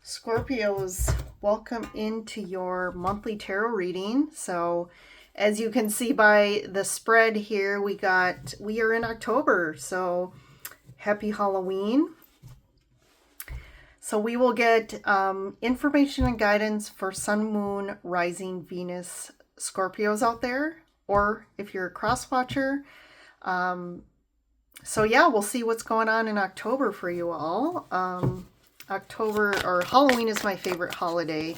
Scorpios, welcome into your monthly tarot reading. So, as you can see by the spread here, we are in October. So, happy Halloween. So, we will get information and guidance for Sun, Moon, Rising, Venus, Scorpios out there, or if you're a cross watcher. So, yeah, we'll see what's going on in October for you all. October or Halloween is my favorite holiday,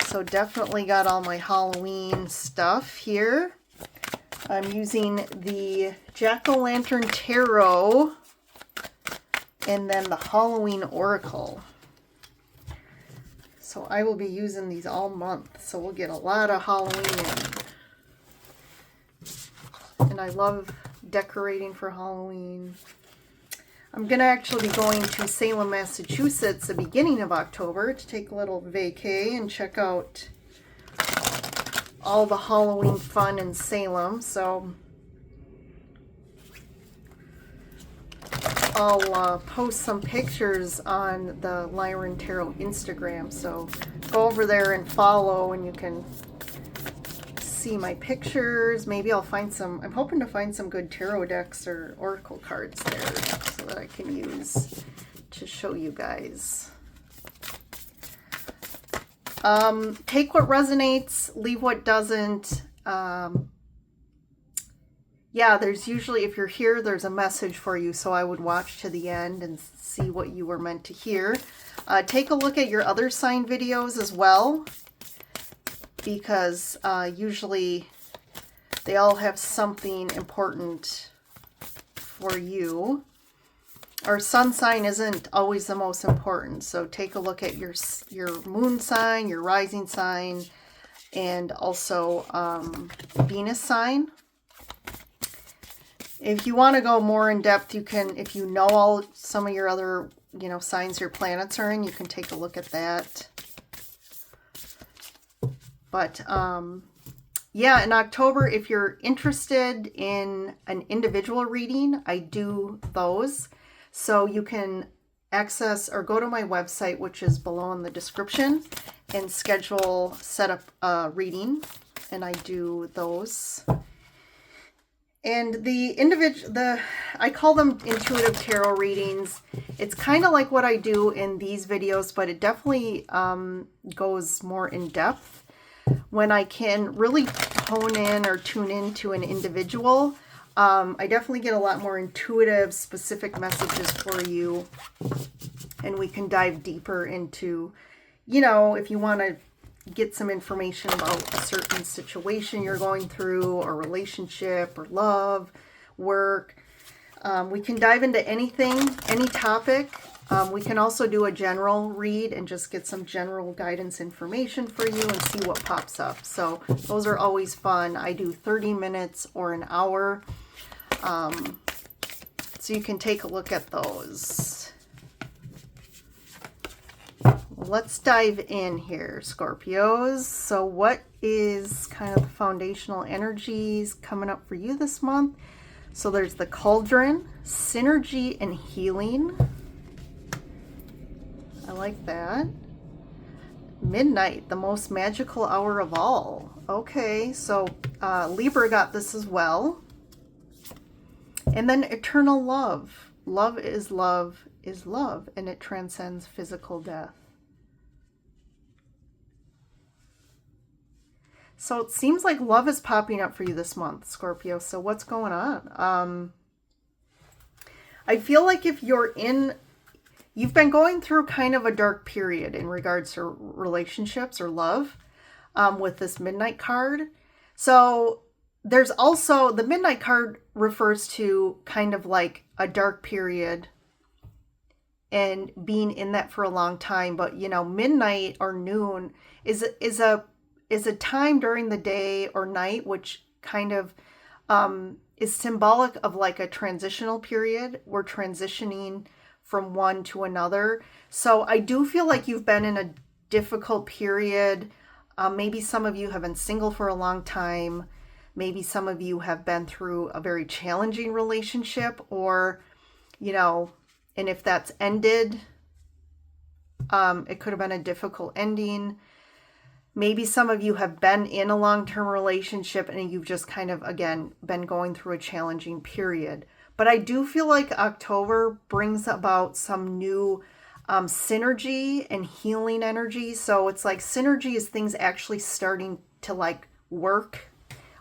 so definitely got all my Halloween stuff here. I'm using the Jack-o'-lantern Tarot and then the Halloween Oracle. So I will be using these all month, so we'll get a lot of Halloween in. And I love decorating for Halloween. I'm going to actually be going to Salem, Massachusetts the beginning of October to take a little vacay and check out all the Halloween fun in Salem. So I'll post some pictures on the Lyran Tarot Instagram. So go over there and follow and you can see my pictures. Maybe I'll find some, I'm hoping to find some good tarot decks or oracle cards there so that I can use to show you guys. Take what resonates, leave what doesn't. Yeah, there's usually, if you're here, there's a message for you, so I would watch to the end and see what you were meant to hear. Take a look at your other sign videos as well, because usually they all have something important for you. Our sun sign isn't always the most important, so take a look at your moon sign, your rising sign, and also Venus sign. If you want to go more in depth, you can, if you know some of your other, signs your planets are in, you can take a look at that. But yeah, in October, if you're interested in an individual reading, I do those. So you can access or go to my website, which is below in the description, and set up a reading, and I do those. And I call them intuitive tarot readings. It's kind of like what I do in these videos, but it definitely goes more in depth. When I can really hone in or tune into an individual, I definitely get a lot more intuitive, specific messages for you. And we can dive deeper into, if you want to get some information about a certain situation you're going through, or relationship, or love, work. We can dive into anything, any topic. We can also do a general read and just get some general guidance information for you and see what pops up. So those are always fun. I do 30 minutes or an hour. So you can take a look at those. Let's dive in here, Scorpios. So what is kind of the foundational energies coming up for you this month? So there's the Cauldron, Synergy and Healing. I like that. Midnight, the most magical hour of all. Okay, so Libra got this as well. And then Eternal Love. Love is love is love, and it transcends physical death. So it seems like love is popping up for you this month, Scorpio. So what's going on? I feel like if you've been going through kind of a dark period in regards to relationships or love with this Midnight card. So there's also, the Midnight card refers to kind of like a dark period and being in that for a long time. But, midnight or noon is a time during the day or night, which kind of is symbolic of like a transitional period. We're transitioning from one to another. So I do feel like you've been in a difficult period. Maybe some of you have been single for a long time. Maybe some of you have been through a very challenging relationship, or, and if that's ended, It could have been a difficult ending. Maybe some of you have been in a long-term relationship and you've just kind of, again, been going through a challenging period. But I do feel like October brings about some new synergy and healing energy. So it's like synergy is things actually starting to like work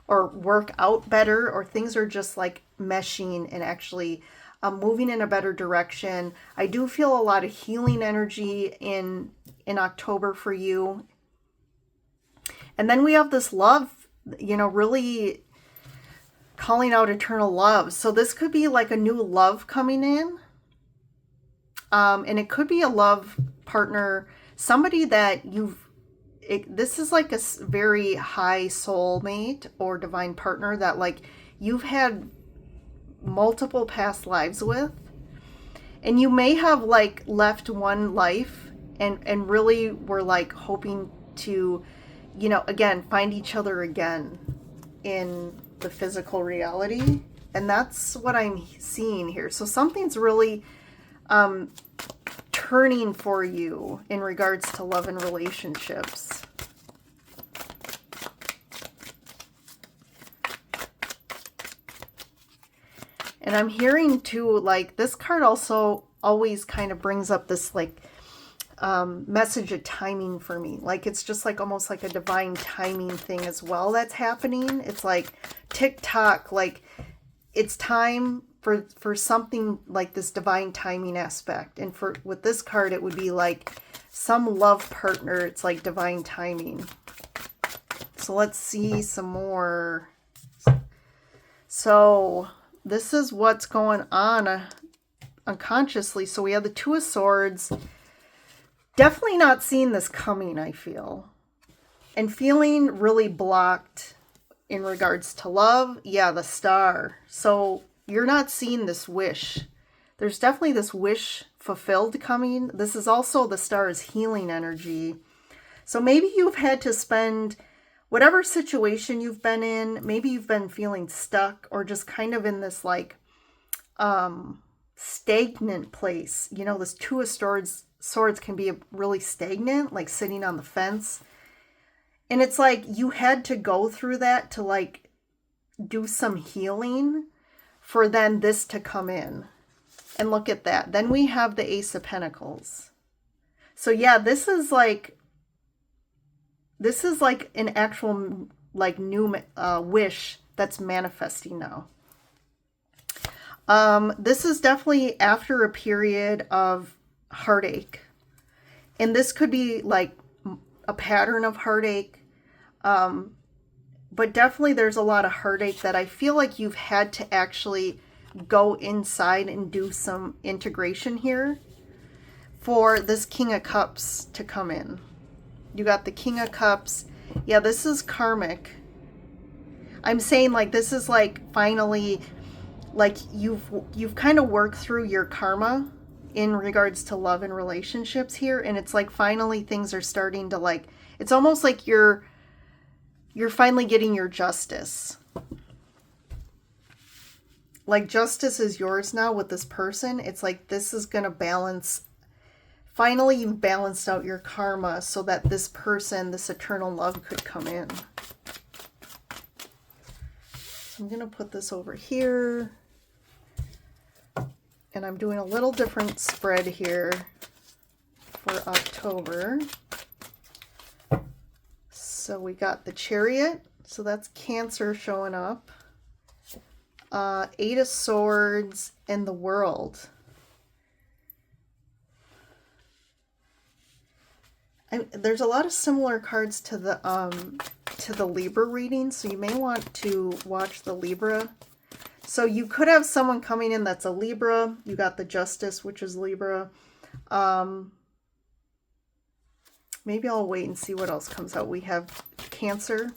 or work out better, or things are just like meshing and actually moving in a better direction. I do feel a lot of healing energy in October for you. And then we have this love, you know, really calling out eternal love. So this could be like a new love coming in. And it could be a love partner, somebody that this is like a very high soulmate or divine partner that like you've had multiple past lives with. And you may have like left one life and really were like hoping to, you know, again, find each other again in the physical reality. And that's what I'm seeing here. So something's really turning for you in regards to love and relationships. And I'm hearing too, like this card also always kind of brings up this like message of timing for me. Like it's just like almost like a divine timing thing as well that's happening. It's like tick-tock, like it's time for something like this divine timing aspect. And for with this card, it would be like some love partner. It's like divine timing. So let's see some more. So this is what's going on unconsciously. So we have the Two of Swords. Definitely not seeing this coming, I feel. And feeling really blocked in regards to love. Yeah, the Star. So you're not seeing this wish. There's definitely this wish fulfilled coming. This is also the Star's healing energy. So maybe you've had to spend whatever situation you've been in. Maybe you've been feeling stuck or just kind of in this like stagnant place. You know, this Two of Swords can be really stagnant, like sitting on the fence. And it's like you had to go through that to like do some healing for then this to come in. And look at that. Then we have the Ace of Pentacles. So yeah, this is like an actual like new wish that's manifesting now. This is definitely after a period of heartache. And this could be like a pattern of heartache. But definitely there's a lot of heartache that I feel like you've had to actually go inside and do some integration here for this King of Cups to come in. You got the King of Cups. Yeah, this is karmic. I'm saying like this is like finally like you've kind of worked through your karma in regards to love and relationships here, and it's like finally things are starting to like, it's almost like you're finally getting your justice. Like justice is yours now with this person. It's like this is going to balance. Finally, you've balanced out your karma so that this person, this eternal love could come in. So I'm going to put this over here. And I'm doing a little different spread here for October. So we got the Chariot. So that's Cancer showing up. Eight of Swords and the World. There's a lot of similar cards to the Libra reading, so you may want to watch the Libra. So you could have someone coming in that's a Libra. You got the Justice, which is Libra. Maybe I'll wait and see what else comes out. We have Cancer.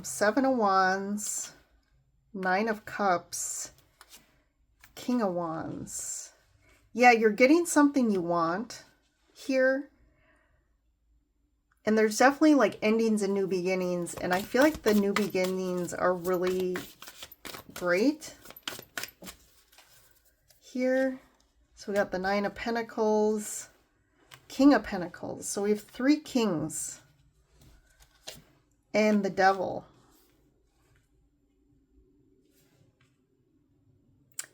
Seven of Wands. Nine of Cups. King of Wands. Yeah, you're getting something you want here. And there's definitely like endings and new beginnings. And I feel like the new beginnings are really great. Here, so we got the Nine of Pentacles, King of Pentacles. So we have 3 kings and the Devil.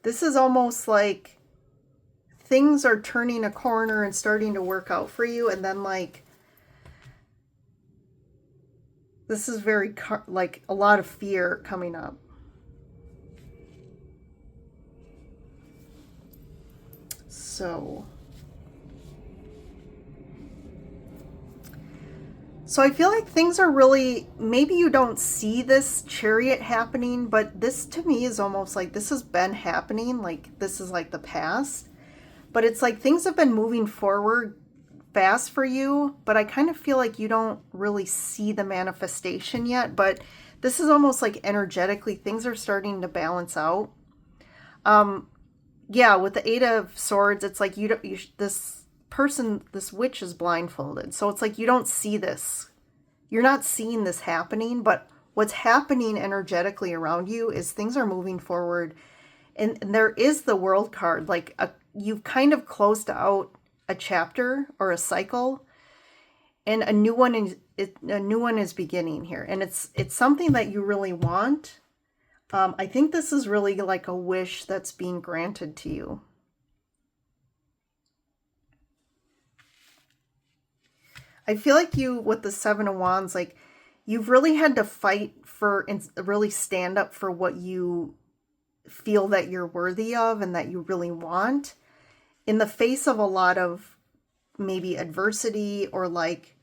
This is almost like things are turning a corner and starting to work out for you, and then like this is very like a lot of fear coming up. So I feel like things are really, maybe you don't see this Chariot happening, but this to me is almost like this has been happening, like this is like the past. But it's like things have been moving forward fast for you, but I kind of feel like you don't really see the manifestation yet. But this is almost like energetically things are starting to balance out. Yeah, with the 8 of Swords, it's like this person, this witch is blindfolded. So it's like you don't see this. You're not seeing this happening, but what's happening energetically around you is things are moving forward. And there is the World card, like you've kind of closed out a chapter or a cycle, and a new one is beginning here, and it's something that you really want. I think this is really like a wish that's being granted to you. I feel like you, with the 7 of Wands, like you've really had to fight for and really stand up for what you feel that you're worthy of and that you really want, in the face of a lot of maybe adversity, or like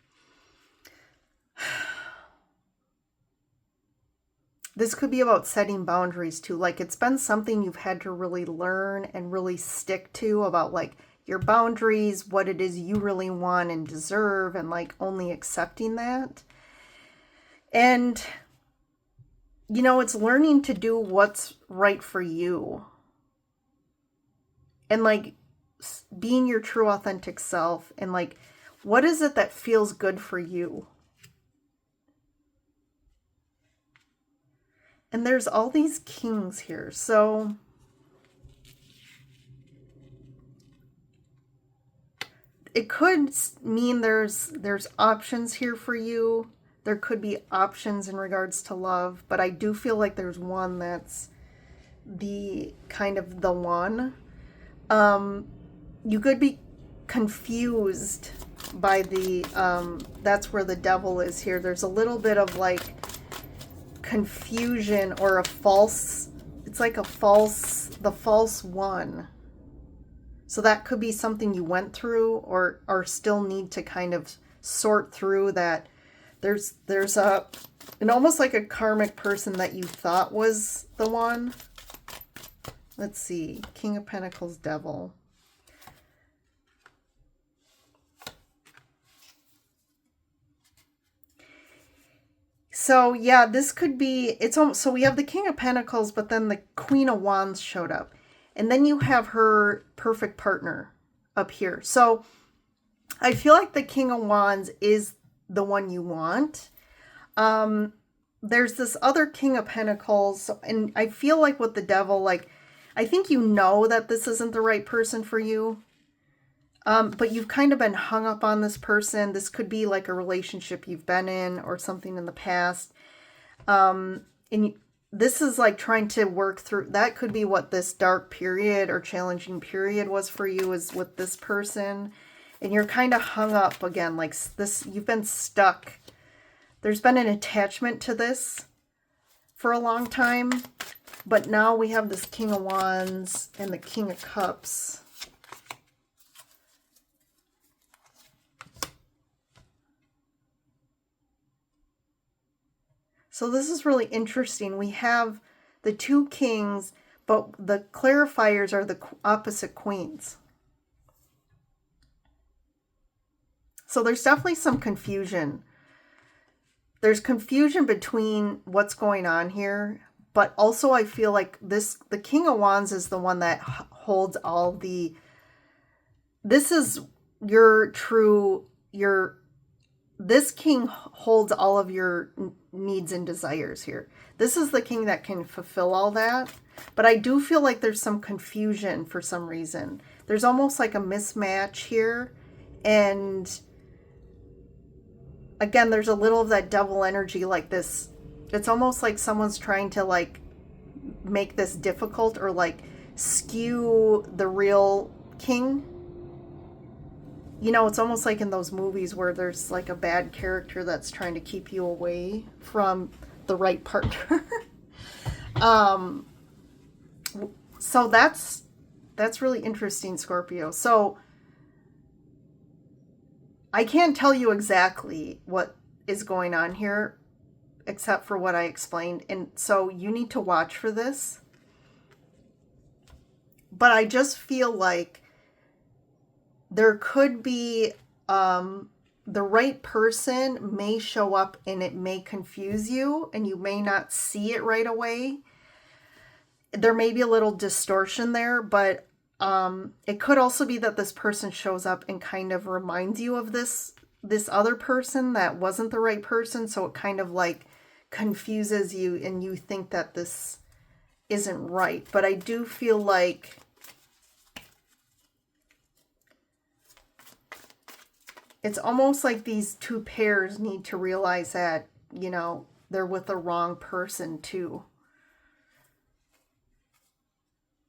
this could be about setting boundaries too. Like it's been something you've had to really learn and really stick to, about like your boundaries, what it is you really want and deserve, and like only accepting that. And you know, it's learning to do what's right for you. And like being your true authentic self, and like what is it that feels good for you. And there's all these kings here. So it could mean there's options here for you. There could be options in regards to love, but I do feel like there's one that's the kind of the one. You could be confused by the that's where the Devil is here. There's a little bit of like confusion, or a false, it's like the false one. So that could be something you went through, or still need to kind of sort through. That there's an almost like a karmic person that you thought was the one. Let's see, King of Pentacles, Devil. So yeah, this could be, it's almost, so we have the King of Pentacles, but then the Queen of Wands showed up. And then you have her perfect partner up here. So I feel like the King of Wands is the one you want. There's this other King of Pentacles, and I feel like with the Devil, like, I think you know that this isn't the right person for you. But you've kind of been hung up on this person. This could be like a relationship you've been in, or something in the past. This is like trying to work through, that could be what this dark period or challenging period was for you, is with this person. And you're kind of hung up again, like this, you've been stuck. There's been an attachment to this for a long time, but now we have this King of Wands and the King of Cups. So this is really interesting. We have the 2 kings, but the clarifiers are the opposite queens. So there's definitely some confusion. There's confusion between what's going on here, but also I feel like the King of Wands is the one that holds all the, this is your true, this king holds all of your needs and desires here. This is the king that can fulfill all that. But I do feel like there's some confusion for some reason. There's almost like a mismatch here. And again, there's a little of that devil energy like this. It's almost like someone's trying to like make this difficult or like skew the real king. You know, it's almost like in those movies where there's like a bad character that's trying to keep you away from the right partner. So that's really interesting, Scorpio. So I can't tell you exactly what is going on here except for what I explained. And so you need to watch for this. But I just feel like there could be the right person may show up and it may confuse you and you may not see it right away. There may be a little distortion there, but it could also be that this person shows up and kind of reminds you of this other person that wasn't the right person. So it kind of like confuses you and you think that this isn't right. But I do feel like it's almost like these two pairs need to realize that, you know, they're with the wrong person too.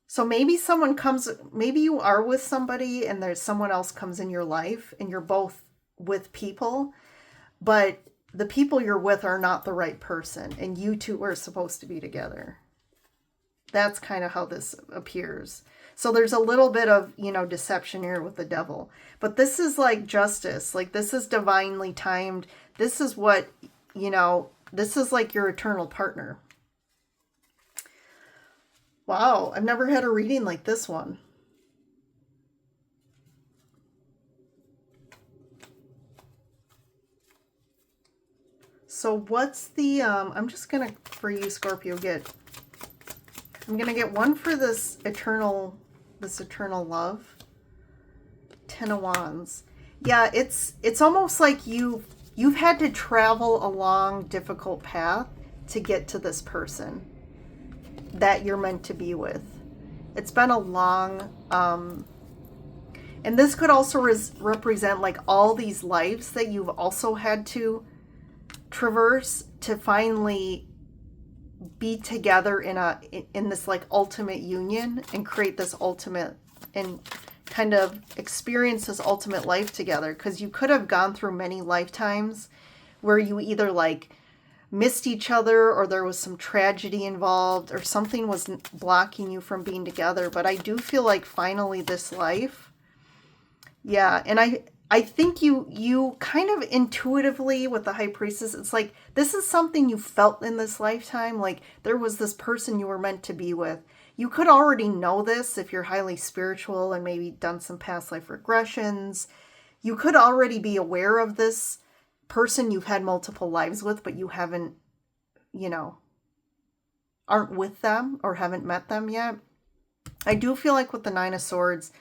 So maybe someone comes, maybe you are with somebody and there's someone else comes in your life and you're both with people, but the people you're with are not the right person and you two are supposed to be together. That's kind of how this appears. So there's a little bit of, you know, deception here with the devil. But this is like justice. Like this is divinely timed. This is what, you know, this is like your eternal partner. Wow, I've never had a reading like this one. So what's the, I'm just going to, for you, Scorpio, I'm going to get one for this eternal love. 10 of Wands. Yeah, it's almost like you've had to travel a long, difficult path to get to this person that you're meant to be with. It's been a long, and this could also represent like all these lives that you've also had to traverse to finally be together in this like ultimate union and create this ultimate and kind of experience this ultimate life together. Because you could have gone through many lifetimes where you either like missed each other or there was some tragedy involved or something was blocking you from being together. But I do feel like finally this life, yeah. And I think you kind of intuitively with the High Priestess, it's like this is something you felt in this lifetime. Like there was this person you were meant to be with. You could already know this if you're highly spiritual and maybe done some past life regressions. You could already be aware of this person you've had multiple lives with, but you haven't, you know, aren't with them or haven't met them yet. I do feel like with the Nine of Swords,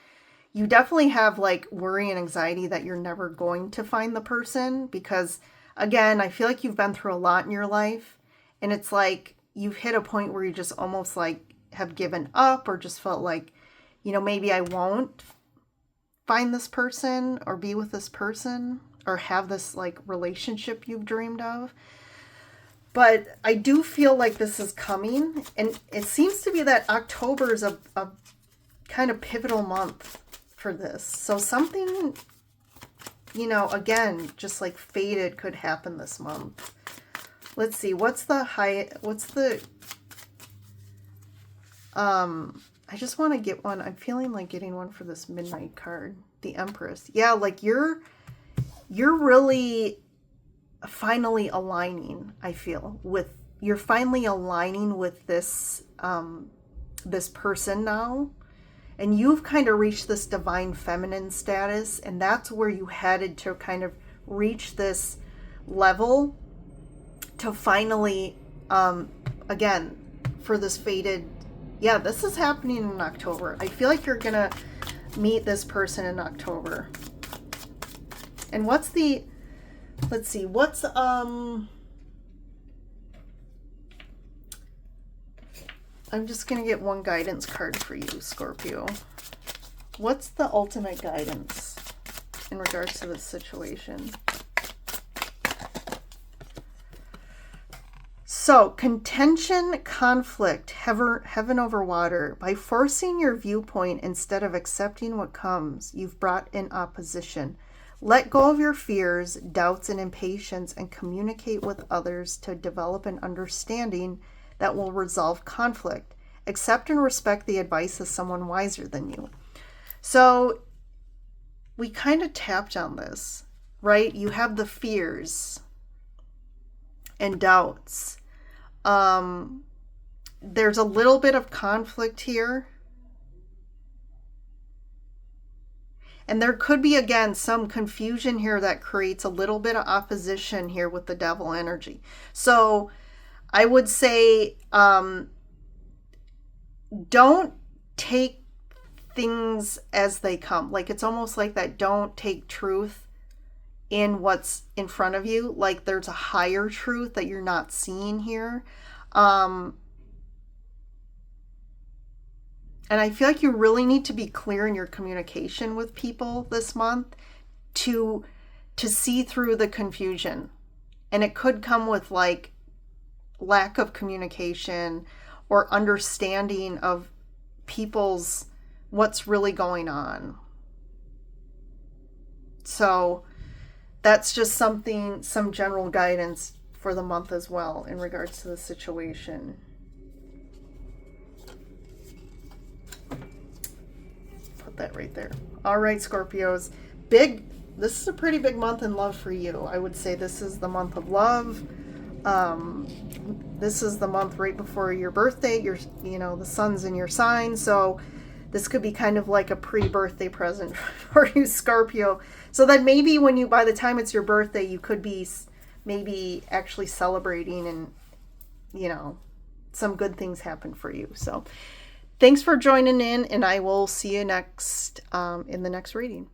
you definitely have like worry and anxiety that you're never going to find the person because, again, I feel like you've been through a lot in your life and it's like you've hit a point where you just almost like have given up or just felt like, you know, maybe I won't find this person or be with this person or have this like relationship you've dreamed of. But I do feel like this is coming, and it seems to be that October is a kind of pivotal month for this. So something, you know, again, just like fated could happen this month. Let's see, I just want to get one. I'm feeling like getting one for this Midnight card, the Empress. Yeah, like you're really finally aligning, I feel, you're finally aligning with this this person now, and you've kind of reached this divine feminine status, and that's where you headed to kind of reach this level to finally again for this fated, yeah, this is happening in October. I feel like you're gonna meet this person in October. And what's the let's see, what's, I'm just going to get one guidance card for you, Scorpio. What's the ultimate guidance in regards to this situation? So, contention, conflict, heaven over water. By forcing your viewpoint instead of accepting what comes, you've brought in opposition. Let go of your fears, doubts, and impatience and communicate with others to develop an understanding that will resolve conflict. Accept and respect the advice of someone wiser than you. So we kind of tapped on this, right? You have the fears and doubts. There's a little bit of conflict here. And there could be, again, some confusion here that creates a little bit of opposition here with the devil energy. So I would say, don't take things as they come. Like, it's almost like that. Don't take truth in what's in front of you. Like, there's a higher truth that you're not seeing here. And I feel like you really need to be clear in your communication with people this month to see through the confusion. And it could come with like lack of communication or understanding of people's what's really going on. So that's just some general guidance for the month as well in regards to the situation. Put that right there. All right, Scorpios. This is a pretty big month in love for you. I would say this is the month of love. This is the month right before your birthday. The sun's in your sign. So this could be kind of like a pre-birthday present for you, Scorpio. So that maybe by the time it's your birthday, you could be maybe actually celebrating and, some good things happen for you. So thanks for joining in, and I will see you next in the next reading.